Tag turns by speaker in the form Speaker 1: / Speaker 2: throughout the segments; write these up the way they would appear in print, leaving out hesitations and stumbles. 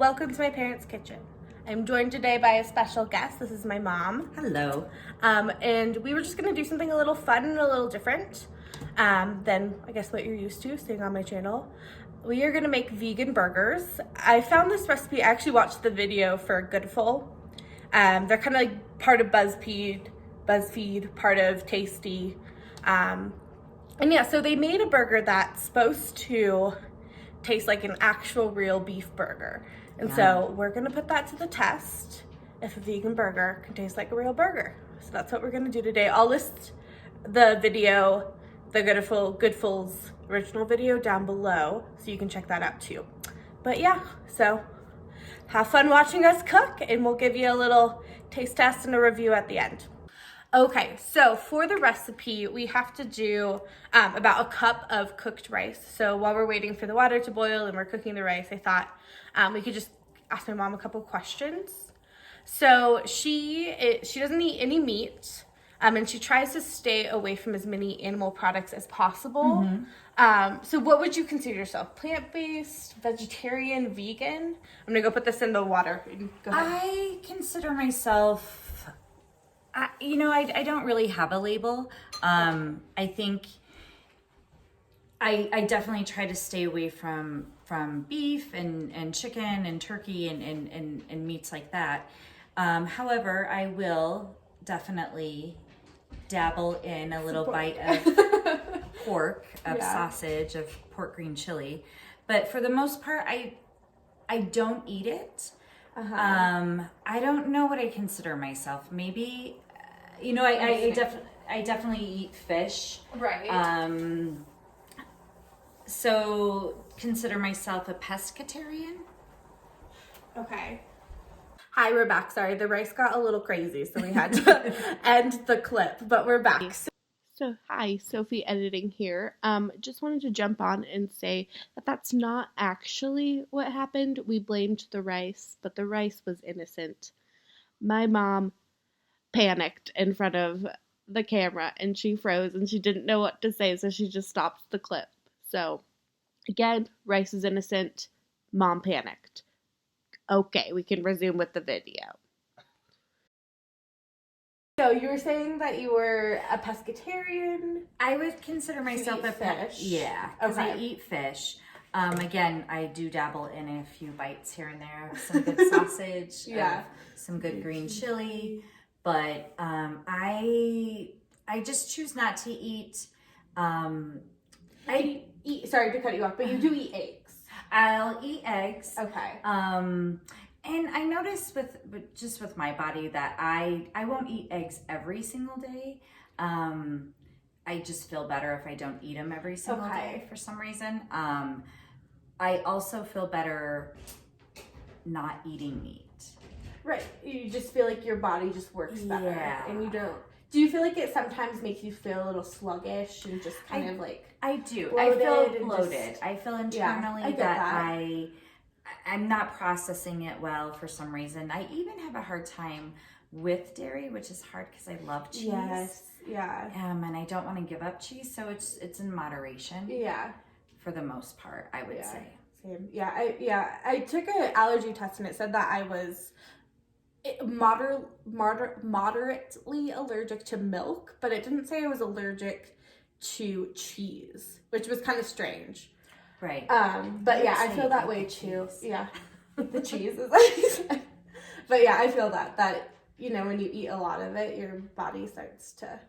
Speaker 1: welcome to my parents' kitchen. I'm joined today by a special guest. This is my mom.
Speaker 2: Hello.
Speaker 1: And we were just gonna do something a little fun and a little different than I guess what you're used to seeing on my channel. We are gonna make vegan burgers. I found this recipe, I actually watched the video for Goodful. They're kind of like part of BuzzFeed, part of Tasty. And yeah, so they made a burger that's supposed to taste like an actual real beef burger. And so we're gonna put that to the test if a vegan burger can taste like a real burger. So that's what we're gonna do today. I'll list the video, the Goodful's original video down below so you can check that out too. But yeah, so have fun watching us cook and we'll give you a little taste test and a review at the end. Okay, so for the recipe, we have to do about a cup of cooked rice. So while we're waiting for the water to boil and we're cooking the rice, I thought we could just ask my mom a couple questions. So she doesn't eat any meat, and she tries to stay away from as many animal products as possible. So what would you consider yourself? Plant-based, vegetarian, vegan? I'm gonna go put this in the water. Go ahead.
Speaker 2: I consider myself, I don't really have a label. I think I definitely try to stay away from beef and chicken and turkey and meats like that. However, I will definitely dabble in a little bite of pork, of sausage, of pork green chili. But for the most part, I don't eat it. I don't know what I consider myself. Maybe, I definitely eat fish.
Speaker 1: Right.
Speaker 2: So consider myself a pescatarian.
Speaker 1: Okay. Hi, we're back. Sorry, the rice got a little crazy, so we had to end the clip, but we're back. So hi, Sophie editing here. Just wanted to jump on and say that that's not actually what happened. We blamed the rice, but the rice was innocent. My mom panicked in front of the camera and she froze and she didn't know what to say, so she just stopped the clip. So again, rice is innocent. Mom panicked. Okay, we can resume with the video. So you were saying that you were a pescatarian?
Speaker 2: I would consider myself a
Speaker 1: fish.
Speaker 2: Yeah, because
Speaker 1: Okay.
Speaker 2: I eat fish. Again, I do dabble in a few bites here and there. Some good sausage, some good green chili, but I just choose not to eat.
Speaker 1: I eat. Sorry to cut you off, but you do eat eggs.
Speaker 2: I'll eat eggs.
Speaker 1: Okay.
Speaker 2: And I noticed with my body that I won't eat eggs every single day. I just feel better if I don't eat them every single day for some reason. I also feel better not eating meat.
Speaker 1: Right. You just feel like your body just works better.
Speaker 2: Yeah.
Speaker 1: And you don't. Do you feel like it sometimes makes you feel a little sluggish and just kind of like
Speaker 2: I do.
Speaker 1: I
Speaker 2: feel bloated. I feel internally
Speaker 1: I get
Speaker 2: that I'm not processing it well for some reason. I even have a hard time with dairy, which is hard because I love cheese.
Speaker 1: Yes. Yeah.
Speaker 2: And I don't want to give up cheese, so it's in moderation.
Speaker 1: Yeah.
Speaker 2: For the most part, I would say.
Speaker 1: Same. Yeah. I took an allergy test and it said that I was moderately allergic to milk, but it didn't say I was allergic to cheese, which was kind of strange.
Speaker 2: Right.
Speaker 1: But yeah, I feel that way too. Yeah. The cheese is like, but yeah, I feel that when you eat a lot of it, your body starts to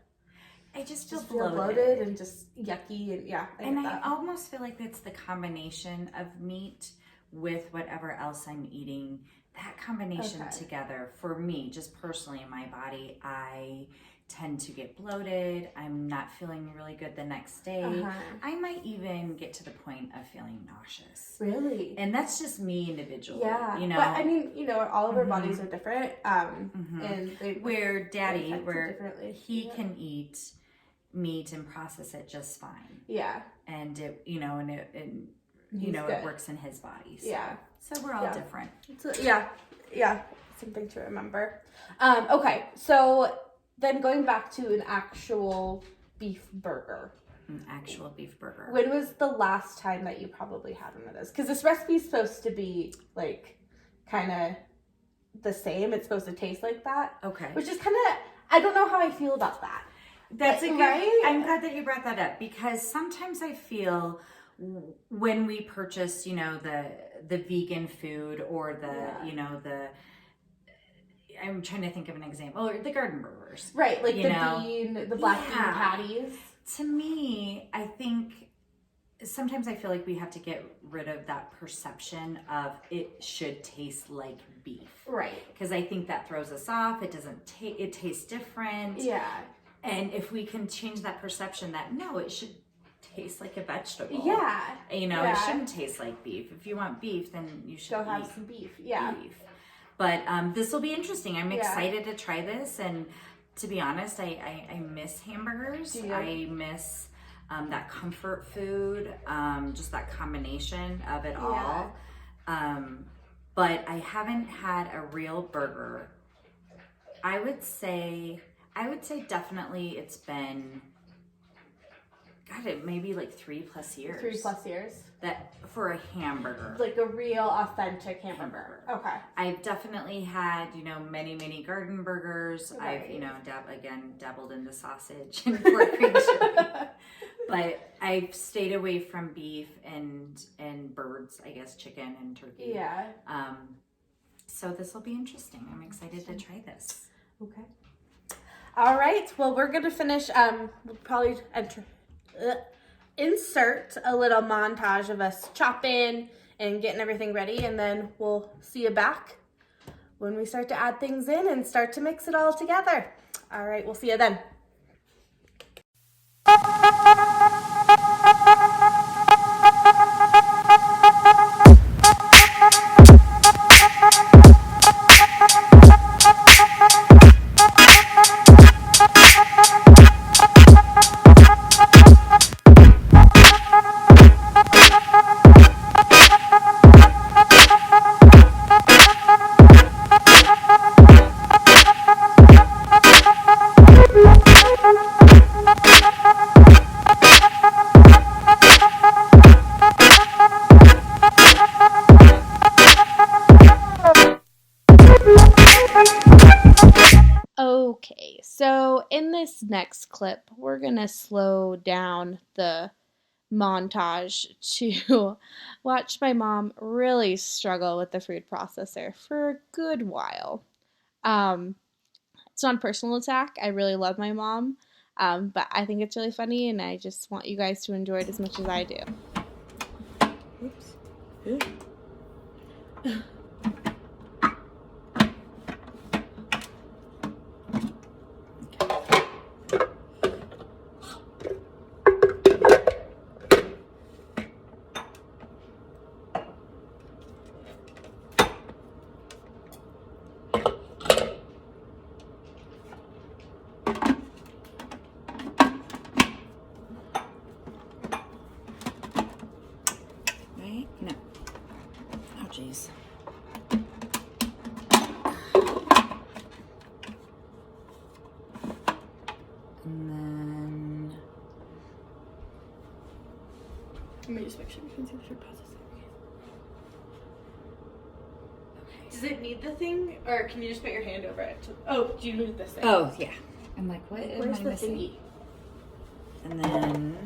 Speaker 2: I just feel
Speaker 1: bloated and just yucky and
Speaker 2: I almost feel like it's the combination of meat with whatever else I'm eating. That combination together, for me, just personally in my body, I tend to get bloated. I'm not feeling really good the next day. I might even get to the point of feeling nauseous.
Speaker 1: Really?
Speaker 2: And that's just me individually.
Speaker 1: Yeah.
Speaker 2: You know?
Speaker 1: But I mean, all of our bodies are different. And they
Speaker 2: where Daddy, he
Speaker 1: Yeah.
Speaker 2: can eat meat and process it just fine.
Speaker 1: Yeah.
Speaker 2: And it, it works in his body. So.
Speaker 1: Yeah.
Speaker 2: So we're all different.
Speaker 1: So, something to remember. Okay, so then going back to an actual beef burger.
Speaker 2: An actual beef burger.
Speaker 1: When was the last time that you probably had one of those? Because this recipe is supposed to be like kind of the same. It's supposed to taste like that.
Speaker 2: Okay.
Speaker 1: Which is kind of, I don't know how I feel about that.
Speaker 2: That's a good,
Speaker 1: right?
Speaker 2: I'm glad that you brought that up, because sometimes I feel when we purchase, you know, the vegan food or the, you know, I'm trying to think of an example, or the garden burgers.
Speaker 1: Right, like
Speaker 2: you
Speaker 1: the
Speaker 2: know?
Speaker 1: black bean patties.
Speaker 2: To me, I think sometimes I feel like we have to get rid of that perception of it should taste like beef.
Speaker 1: Right.
Speaker 2: Because I think that throws us off. It doesn't taste, it tastes different.
Speaker 1: Yeah.
Speaker 2: And if we can change that perception that no, it should taste like a vegetable.
Speaker 1: Yeah.
Speaker 2: You know, it shouldn't taste like beef. If you want beef, then you should
Speaker 1: go have some beef. Yeah.
Speaker 2: Beef. But this will be interesting. I'm excited to try this. And to be honest, I miss hamburgers. I miss that comfort food, just that combination of it all. But I haven't had a real burger. I would say definitely it's been, God, it maybe like 3+ years.
Speaker 1: 3+ years.
Speaker 2: That for a hamburger.
Speaker 1: Like a real authentic hamburger. Okay.
Speaker 2: I've definitely had, you know, many garden burgers.
Speaker 1: Right.
Speaker 2: I've, you know, dabbled into sausage and pork cream chili. But I've stayed away from beef and birds, I guess, chicken and turkey.
Speaker 1: Yeah.
Speaker 2: So this will be interesting. I'm excited to try this.
Speaker 1: Okay. All right. Well, we're going to finish, we'll probably insert a little montage of us chopping and getting everything ready, and then we'll see you back when we start to add things in and start to mix it all together. All right. We'll see you then. Okay, so in this next clip, we're going to slow down the montage to watch my mom really struggle with the food processor for a good while. It's not a personal attack. I really love my mom, but I think it's really funny, and I just want you guys to enjoy it as much as I do. Oops.
Speaker 2: No. Oh, jeez. And then...
Speaker 1: Let me just make sure we can see the food processor.
Speaker 2: Okay.
Speaker 1: Does it need the thing, or can you just put your hand over it? Oh, do you need this thing?
Speaker 2: Oh, yeah. I'm like, what
Speaker 1: Where's
Speaker 2: am I
Speaker 1: the
Speaker 2: missing?
Speaker 1: thingy?
Speaker 2: And then...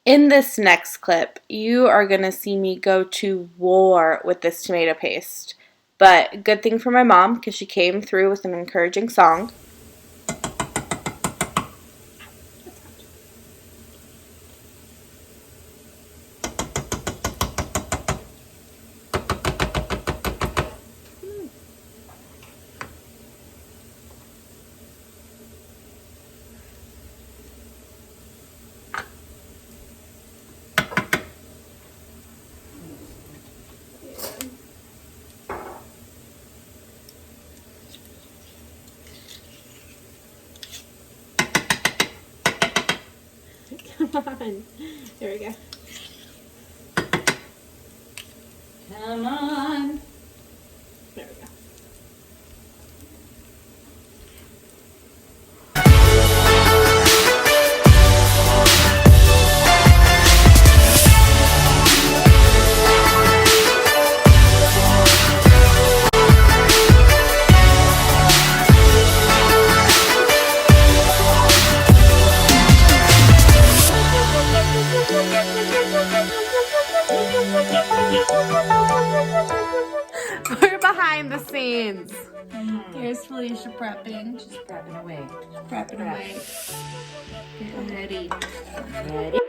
Speaker 1: In this next clip, you are going to see me go to war with this tomato paste. But good thing for my mom, because she came through with an encouraging song. Come on. There we go.
Speaker 2: Come on.
Speaker 1: There we go. We're behind the scenes. Here's Felicia prepping.
Speaker 2: Just prepping away.
Speaker 1: Prepping away. Getting ready.
Speaker 2: Ready?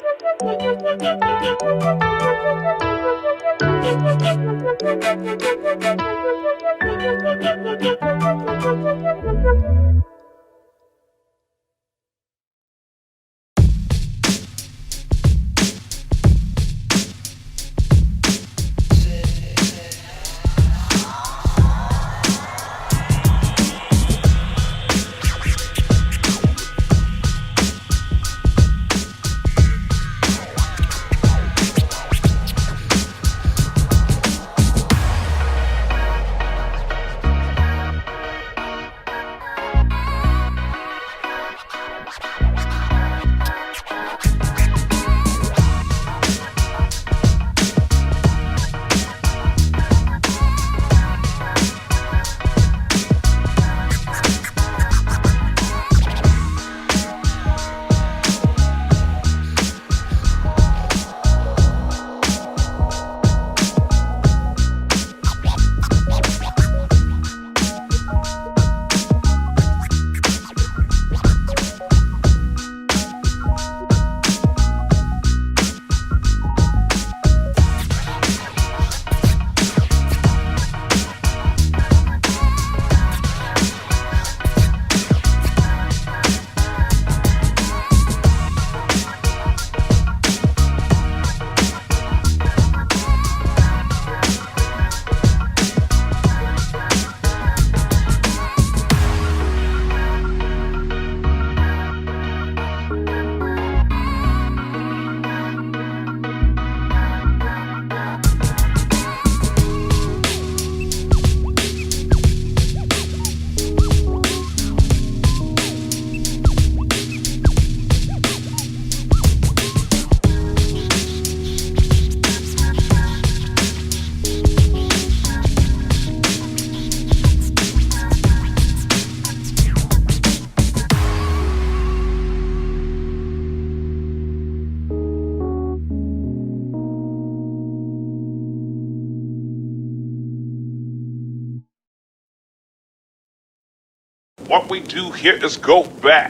Speaker 3: What we do here is go back.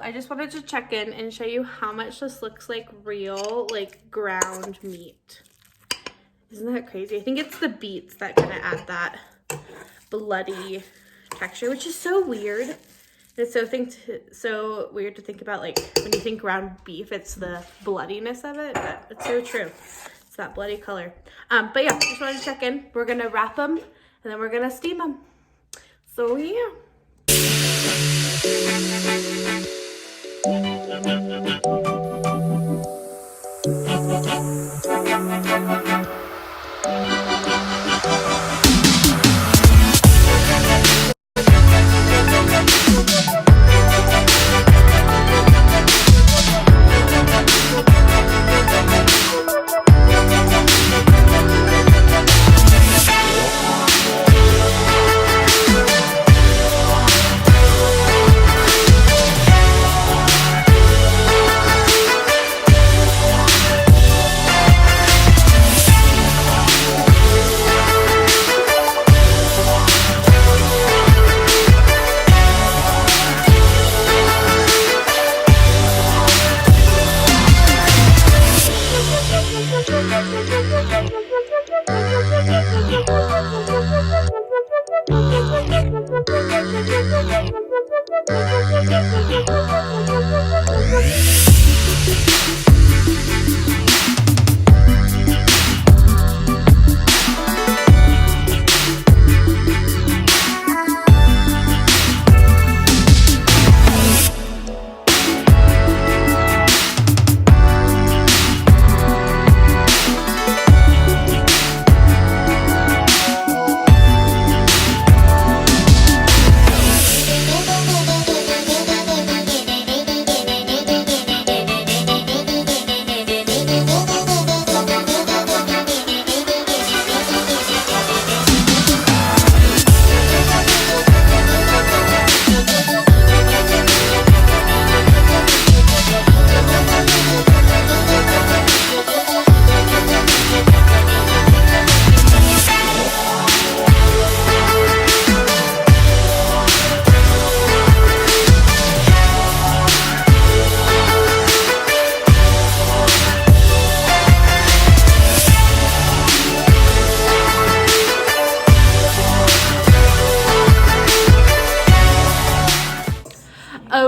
Speaker 1: I just wanted to check in and show you how much this looks like real, like ground meat. Isn't that crazy? I think it's the beets that kind of add that bloody texture, which is so weird. It's so weird to think about, like when you think ground beef, it's the bloodiness of it, but it's so true. It's that bloody color. But yeah, just wanted to check in. We're gonna wrap them and then we're gonna steam them. So yeah.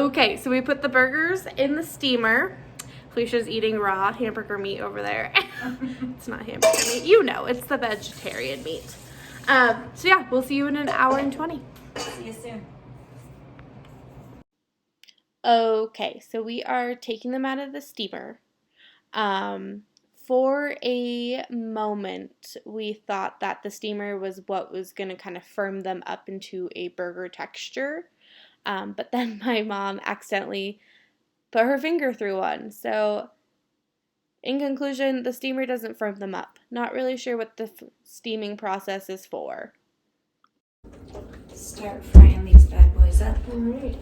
Speaker 1: Okay, so we put the burgers in the steamer. Felicia's eating raw hamburger meat over there. It's not hamburger meat. You know, it's the vegetarian meat. So yeah, we'll see you in an hour and 20.
Speaker 2: See you soon.
Speaker 1: Okay, so we are taking them out of the steamer. For a moment, we thought that the steamer was what was going to kind of firm them up into a burger texture. But then my mom accidentally put her finger through one. So in conclusion, the steamer doesn't firm them up. Not really sure what the steaming process is for.
Speaker 2: Start frying these bad boys up.
Speaker 1: All right.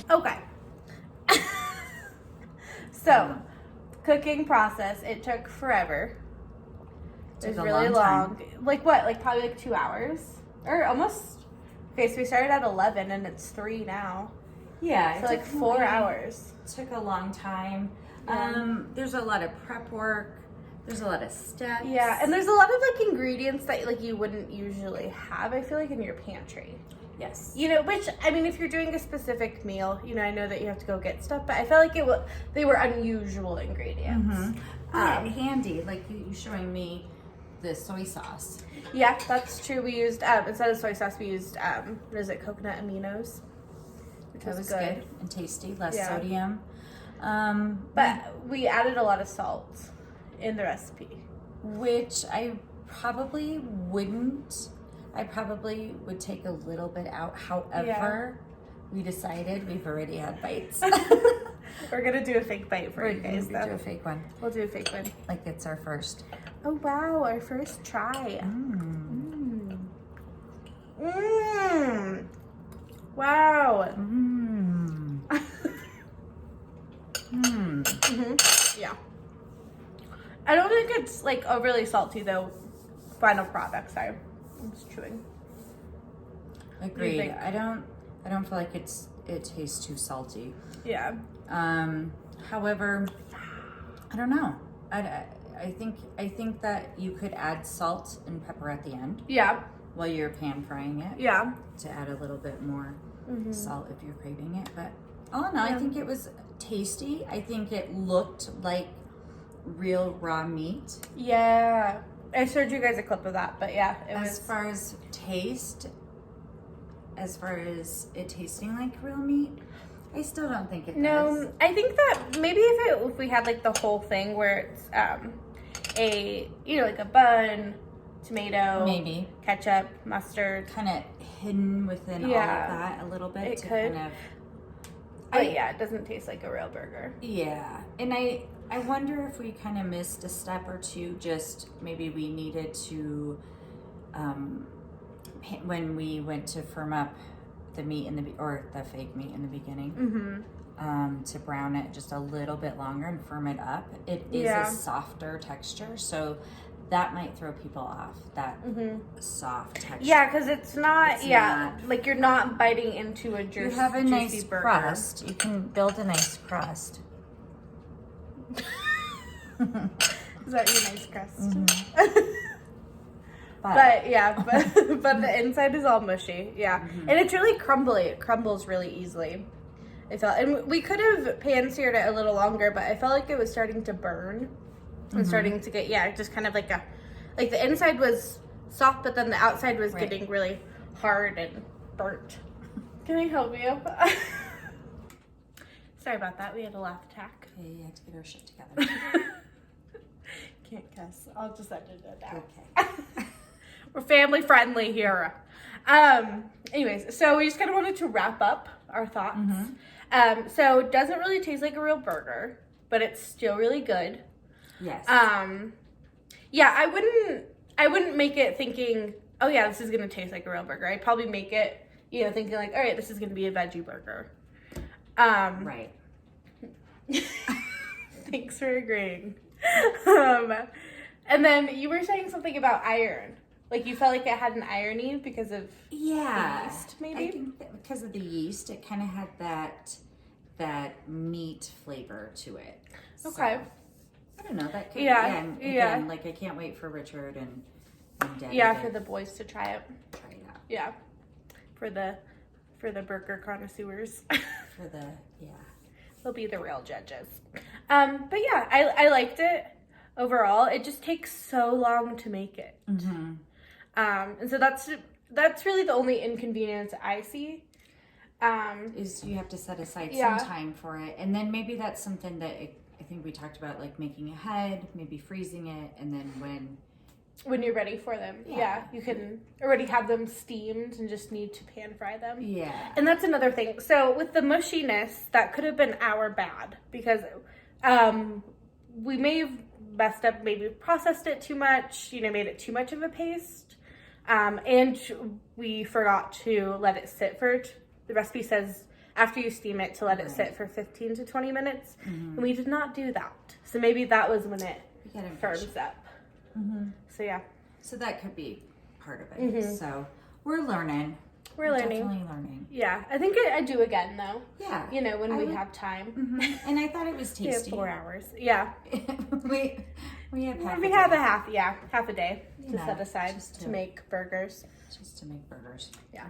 Speaker 1: Okay. So, cooking process, it took forever. It was
Speaker 2: Took a
Speaker 1: really
Speaker 2: long
Speaker 1: long. Like what? Like probably like 2 hours? Or almost. Okay, so we started at 11 and it's 3 now.
Speaker 2: Yeah,
Speaker 1: So like 4 hours.
Speaker 2: Took a long time.
Speaker 1: Yeah.
Speaker 2: There's a lot of prep work. There's a lot of steps.
Speaker 1: Yeah, and there's a lot of like ingredients that like you wouldn't usually have, I feel like, in your pantry.
Speaker 2: Yes.
Speaker 1: You know, which, I mean, if you're doing a specific meal, you know, I know that you have to go get stuff, but I felt like they were unusual ingredients.
Speaker 2: Handy, like you showing me the soy sauce.
Speaker 1: Yeah, that's true. We used, instead of soy sauce, we used, what is it, coconut aminos, which
Speaker 2: That was good and tasty, less
Speaker 1: Yeah.
Speaker 2: sodium.
Speaker 1: But we added a lot of salt in the recipe.
Speaker 2: Which I probably wouldn't. I probably would take a little bit out. However, we decided we've already had bites.
Speaker 1: We're going to do a fake bite for you guys,
Speaker 2: We'll do
Speaker 1: though.
Speaker 2: a fake one.
Speaker 1: We'll do a fake one.
Speaker 2: Like it's our first.
Speaker 1: Oh, wow, our first try.
Speaker 2: Mm.
Speaker 1: Mmm. Wow.
Speaker 2: Mm. Mm.
Speaker 1: Mm-hmm. Yeah. I don't think it's like overly salty though. Final product, sorry. I'm just chewing.
Speaker 2: Agreed.
Speaker 1: think?
Speaker 2: I don't feel like it tastes too salty.
Speaker 1: Yeah.
Speaker 2: However, I don't know. I think that you could add salt and pepper at the end
Speaker 1: Yeah.
Speaker 2: while you're pan frying it
Speaker 1: Yeah.
Speaker 2: to add a little bit more salt if you're craving it. But all in all, I
Speaker 1: Yeah.
Speaker 2: think it was tasty. I think it looked like real raw meat.
Speaker 1: Yeah. I showed you guys a clip of that, but yeah, it
Speaker 2: As
Speaker 1: was.
Speaker 2: far as taste, as far as it tasting like real meat, I still don't think it does.
Speaker 1: No, I think that maybe if we had like the whole thing where it's like a bun, tomato,
Speaker 2: Maybe
Speaker 1: ketchup, mustard.
Speaker 2: kind of hidden within all of
Speaker 1: Yeah.
Speaker 2: that a little bit.
Speaker 1: It
Speaker 2: to
Speaker 1: could.
Speaker 2: kind of.
Speaker 1: But yeah, it doesn't taste like a real burger.
Speaker 2: Yeah, and I wonder if we kind of missed a step or two. Just maybe we needed to, when we went to firm up the meat or the fake meat in the beginning, to brown it just a little bit longer and firm it up. It is
Speaker 1: Yeah.
Speaker 2: a softer texture, so that might throw people off. That soft texture.
Speaker 1: Yeah, because it's not.
Speaker 2: It's
Speaker 1: yeah,
Speaker 2: not-
Speaker 1: like you're not biting into a
Speaker 2: You have a
Speaker 1: juicy
Speaker 2: nice
Speaker 1: burger.
Speaker 2: crust. You can build a nice crust.
Speaker 1: Is that your nice crust?
Speaker 2: But,
Speaker 1: But yeah, but the inside is all mushy. Yeah, and it's really crumbly. It crumbles really easily. I felt, and we could have pan-seared it a little longer, but I felt like it was starting to burn and starting to get just kind of like the inside was soft, but then the outside was
Speaker 2: Right.
Speaker 1: getting really hard and burnt. Can I help you? Sorry about that. We had a laugh attack.
Speaker 2: okay, you have to get our shit together.
Speaker 1: Can't cuss. I'll just edit it out.
Speaker 2: Okay.
Speaker 1: We're family friendly here. Anyways, so we just kind of wanted to wrap up our thoughts. So it doesn't really taste like a real burger, but it's still really good.
Speaker 2: Yes.
Speaker 1: Yeah, I wouldn't make it thinking, oh yeah, this is gonna taste like a real burger. I'd probably make it, thinking like, all right, this is gonna be a veggie burger.
Speaker 2: Right.
Speaker 1: Thanks for agreeing. And then you were saying something about iron. Like you felt like it had an irony because of the yeast, maybe?
Speaker 2: I think that because of the yeast, it kind of had that meat flavor to it.
Speaker 1: Okay.
Speaker 2: So, I don't know. That could
Speaker 1: Yeah.
Speaker 2: like I can't wait for Richard and Daddy
Speaker 1: For the boys to try it.
Speaker 2: try it out.
Speaker 1: Yeah. For the burger connoisseurs. They'll be the real judges. But yeah, I liked it overall. It just takes so long to make it.
Speaker 2: Mm-hmm.
Speaker 1: And so that's really the only inconvenience I see.
Speaker 2: Is you have to set aside
Speaker 1: Yeah.
Speaker 2: some time for it, and then maybe that's something that I think we talked about, like making ahead, maybe freezing it, and then
Speaker 1: when you're ready for them, you can already have them steamed and just need to pan fry them.
Speaker 2: Yeah.
Speaker 1: And that's another thing. So with the mushiness, that could have been our bad because we may have messed up, maybe processed it too much, made it too much of a paste. And we forgot to let it sit the recipe says after you steam it to let it sit for 15 to 20 minutes.
Speaker 2: Mm-hmm.
Speaker 1: And we did not do that. So maybe that was when it firms up.
Speaker 2: Mm-hmm.
Speaker 1: So yeah.
Speaker 2: So that could be part of it.
Speaker 1: Mm-hmm.
Speaker 2: So we're learning.
Speaker 1: We're learning.
Speaker 2: Definitely learning.
Speaker 1: Yeah. I think I'd do again though.
Speaker 2: Yeah.
Speaker 1: When we have time.
Speaker 2: Mm-hmm. And I thought it was
Speaker 1: We have
Speaker 2: tasty.
Speaker 1: 4 hours. Yeah.
Speaker 2: we have half.
Speaker 1: We
Speaker 2: a
Speaker 1: have
Speaker 2: day.
Speaker 1: half a day to
Speaker 2: Yeah,
Speaker 1: set aside
Speaker 2: just
Speaker 1: to make burgers.
Speaker 2: Just to make burgers.
Speaker 1: Yeah.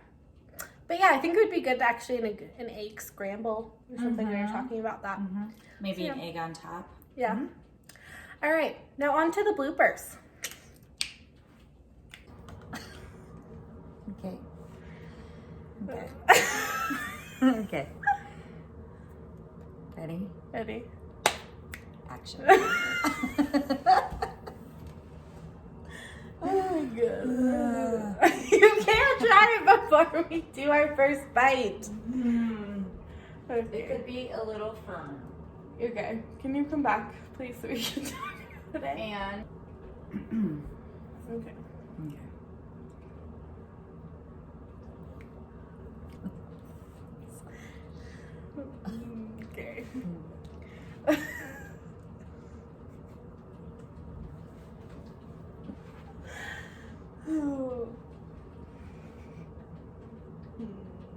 Speaker 1: But yeah, I think it would be good to actually an egg scramble or something. We were talking about that.
Speaker 2: Mm-hmm. Maybe
Speaker 1: So,
Speaker 2: an egg on top.
Speaker 1: Yeah.
Speaker 2: Mm-hmm.
Speaker 1: All right. Now on to the bloopers.
Speaker 2: Okay. Okay. Ready?
Speaker 1: Ready?
Speaker 2: Action.
Speaker 1: Oh my god. You can't try it before we do our first bite. Okay.
Speaker 2: It could be a little firm.
Speaker 1: Okay. Can you come back, please, so we can talk about it?
Speaker 2: And
Speaker 1: Okay. Okay.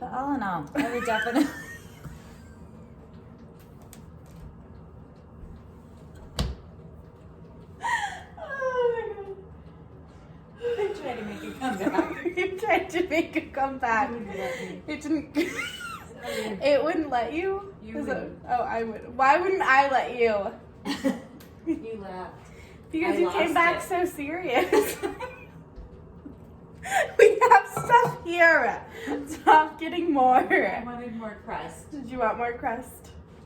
Speaker 2: But all in all, I would definitely.
Speaker 1: Oh
Speaker 2: I tried to make it come back.
Speaker 1: You tried to make a comeback. It didn't. It wouldn't let you?
Speaker 2: You
Speaker 1: Is
Speaker 2: wouldn't.
Speaker 1: Oh, I would. Why wouldn't I let you?
Speaker 2: You laughed.
Speaker 1: Because
Speaker 2: I
Speaker 1: you came
Speaker 2: lost
Speaker 1: back
Speaker 2: it.
Speaker 1: so serious. We have stuff here. Stop getting more.
Speaker 2: I wanted more crust.
Speaker 1: Did you want more crust?